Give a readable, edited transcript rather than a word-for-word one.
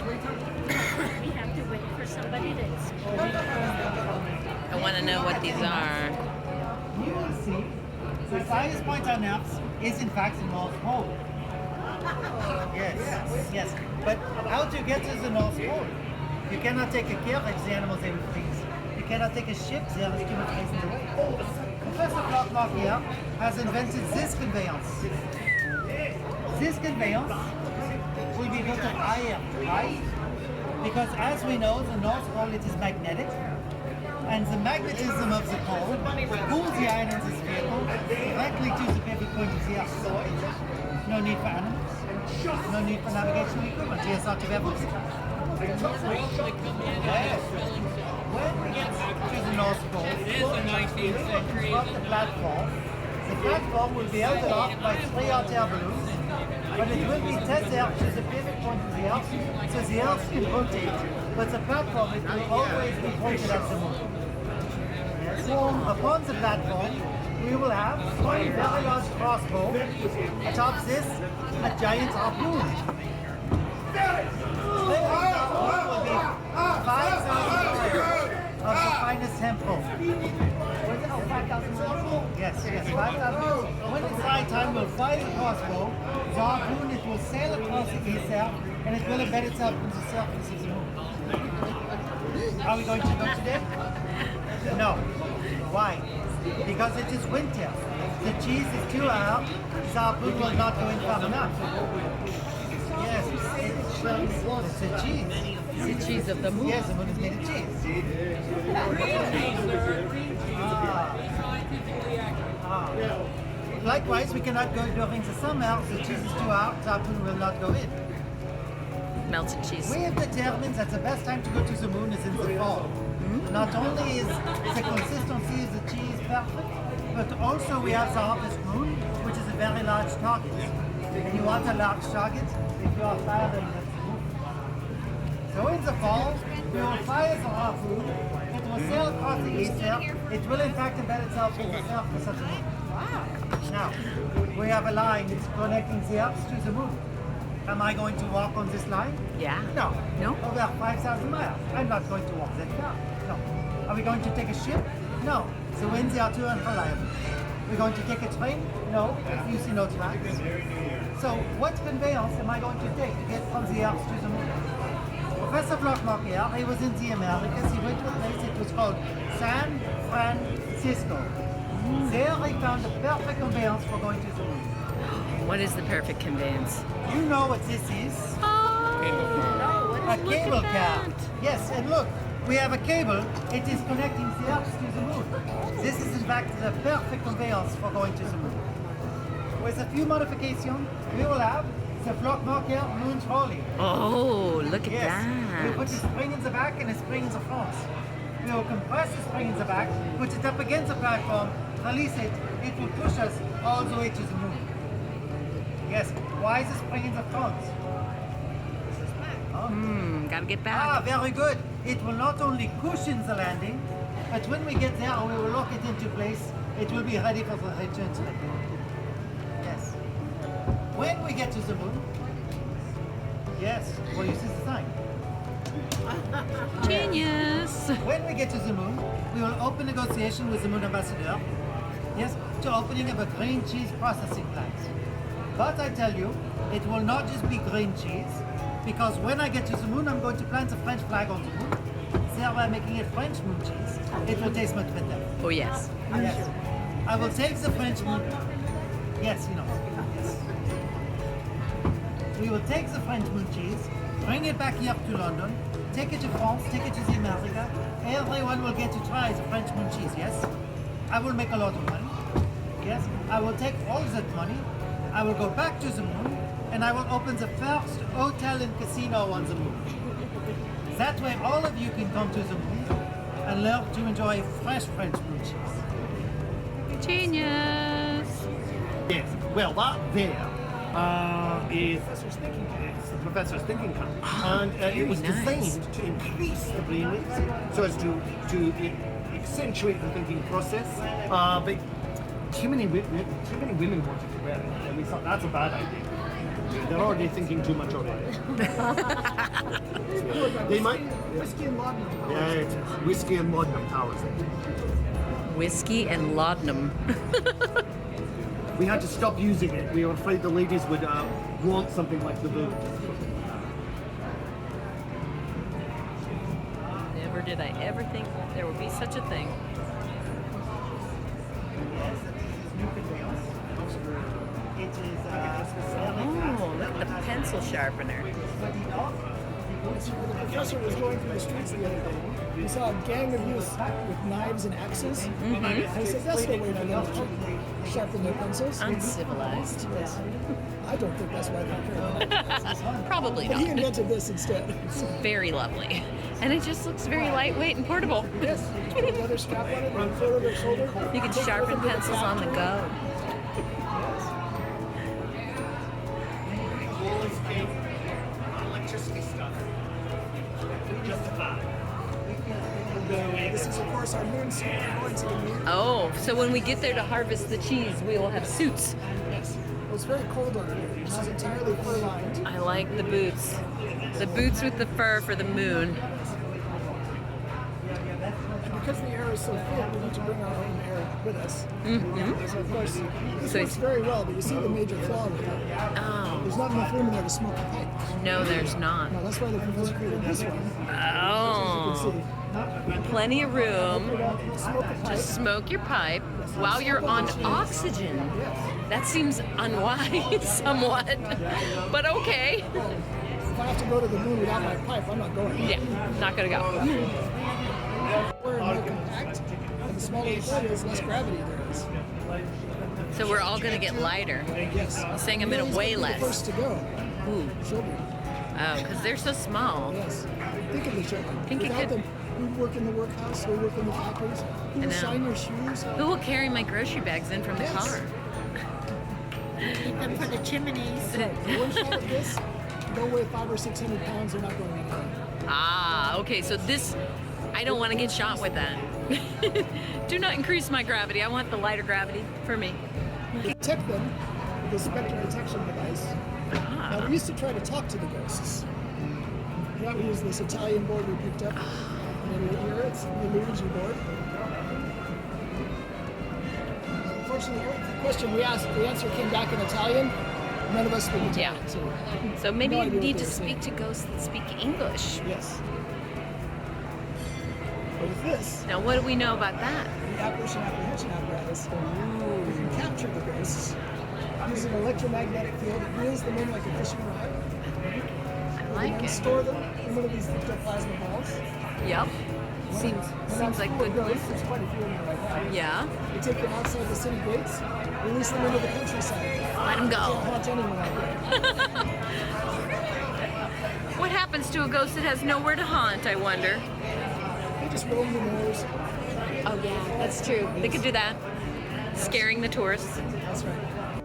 We have to wait for somebody that's. I want to know what these are. You will see the highest point on Earth is in fact the North Pole. Yes. But how to get to the North Pole? You cannot take a carriage, the animals they will freeze. You cannot take a ship, there is too much space in the way. Professor Flockmocker here has invented this conveyance. This conveyance will be built of iron, right? Because as we know, the North Pole it is magnetic, and the magnetism of the pole pulls the iron in this vehicle directly to the pivot point of the Earth. No need for animals, no need for navigational equipment. Here's our tubes. When we get to the North Pole, It is the 19th century. the platform will be held aloft by 3 hot air balloons, but it will be tethered to the pivot point of the Earth, so the Earth can rotate, but the platform it will always be pointed at the moon. Yes. Upon the platform, we will have 3 very large crossbows. Atop this, a giant harpoon. Will be 5,000 of the finest tempo. Yes, 5,000. When it's high time, we'll fire the crossbow. The harpoon, it will sail across the ether, and it will embed itself into the surface of the moon. Are we going to go today? No. Why? Because it is winter. The cheese is too hard. The harpoon will not go in far enough. Yes, it's a cheese. It's the cheese of the moon. Yes, the moon is made of cheese. Likewise, we cannot go during the summer. The cheese is too hard. The harpoon will not go in. Melted cheese. We have determined that the best time to go to the moon is in the fall. Not only is the consistency of the cheese perfect, but also we have the harvest moon, which is a very large target. And you want a large target if you are firing at the moon. So in the fall, we will fire the harpoon, it will sail across the ether, it will in fact embed itself in the surface of the moon. Now, we have a line connecting the Earth to the moon. Am I going to walk on this line? Yeah. No. No? Over 5,000 miles. I'm not going to walk that far. No. Are we going to take a ship? No. The winds are too unreliable. We're going to take a train? No. You see no tracks. So what conveyance am I going to take to get from the Earth to the moon? Professor Flockmocker, he was in the Americas. He went to a place, it was called San Francisco. There he found the perfect conveyance for going to the moon. What is the perfect conveyance? You know what this is? A cable car. Yes, and look, we have a cable. It is connecting the Earth to the moon. This is in fact the perfect conveyance for going to the moon. With a few modifications, we will have the Flockmocker moon trolley. Oh, look at Yes, we that. put a spring in the back and a spring in the front. We will compress the spring in the back, put it up against the platform, release it. It will push us all the way to the moon. Yes, why is the spring in the front? Gotta get Ah, back. very good. It will not only cushion the landing, but when we get there, we will lock it into place. It will be ready for the return to the moon. Yes. When we get to the moon, yes, well, you see the sign. Genius. When we get to the moon, we will open negotiation with the moon ambassador, yes, to opening of a green cheese processing plant. But I tell you, it will not just be green cheese, because when I get to the moon, I'm going to plant the French flag on the moon, thereby making it French moon cheese. It will taste much better. Oh, yes. Yes. I will take the French moon. Yes, you know. Yes. We will take the French moon cheese, bring it back here to London, take it to France, take it to the America. Everyone will get to try the French moon cheese, yes? I will make a lot of money. Yes? I will take all that money, I will go back to the moon, and I will open the first hotel and casino on the moon. That way all of you can come to the moon and learn to enjoy fresh French moon cheese. Genius. Yes, well, that there is the professor's thinking cap, and it was nice. designed to increase the brainwaves, so as to accentuate the thinking process. But too many women wanted to wear it, and we thought that's a bad idea. They're already thinking too much already. They might. Whiskey and laudanum. Yeah, it's whiskey and laudanum towers. Whiskey and laudanum. We had to stop using it. We were afraid the ladies would want something like the booze. Never did I ever think there would be such a thing. Oh, look at the pencil sharpener. The professor was going through the streets the other day. He saw a gang of youth with knives and axes. And he said, that's no way for them to sharpen their pencils. Uncivilized. I don't think that's why they're carrying Probably But he not. invented this instead. It's very lovely. And it just looks very lightweight and portable. Yes, put a leather strap on it and throw it over your shoulder. You can sharpen pencils on the go. Electricity stuff. Justified. This is, of course, our moon suit. We're going to the moon. Oh, so when we get there to harvest the cheese, we will have suits. Yes. Well, it's very cold over here. This is entirely fur-lined. I like the boots. The boots with the fur for the moon. And because the air is so thin, we need to bring our own air with us. So, of course, this So works very well, but you see the major flaw with it. Oh, There's not enough room in there to smoke a pipe. no, there's not. No, that's why the professor created this one. Oh, plenty of room. Smoke a pipe. Just smoke your pipe while you're on oxygen. That seems unwise somewhat, but okay. If I have to go to the moon without my pipe, I'm not going. Yeah, not gonna go. We're more compact, and the smaller the plate is, less gravity there is. So we're all gonna get lighter. Yes. He's saying I'm gonna He's weigh gonna be less. the first to go. Ooh, Children. oh, because they're so small. Yes. Think of the children. Think it Without could- them, who'd work in the workhouse, who'd work in the factories, who I would know. shine your shoes. Who will carry my grocery bags in from the Yes. car? Keep them for the chimneys. So, one shot of this, don't weigh 500 or 600 pounds, they're not going anywhere. Ah, okay, so this, I don't want to get shot with that. Do not increase my gravity. I want the lighter gravity for me. Detect them with a spectral detection device. Now, we used to try to talk to the ghosts. Yeah, we used this Italian board we picked up. And then here it's the Luigi board. Unfortunately, the question we asked, the answer came back in Italian. None of us speak Italian. Yeah. So, So maybe No you idea what need to they're saying. speak to ghosts that speak English. yes. But with this, Now, what do we know about that? the apparition apprehension apparatus, we can capture the ghosts using an electromagnetic field. It reels them in like a fishing rod. I And like then it. store them in one of these ectoplasma balls. Yep. Seems When seems like good. ghosts. There's quite a few of them right now. Yeah. We take them outside the city gates, release them into the countryside. Let them Can't go. haunt anyone out there. What happens to a ghost that has nowhere to haunt, I wonder? They just roll in the nose. Oh, yeah, that's true. They could do that. Scaring the tourists. That's right.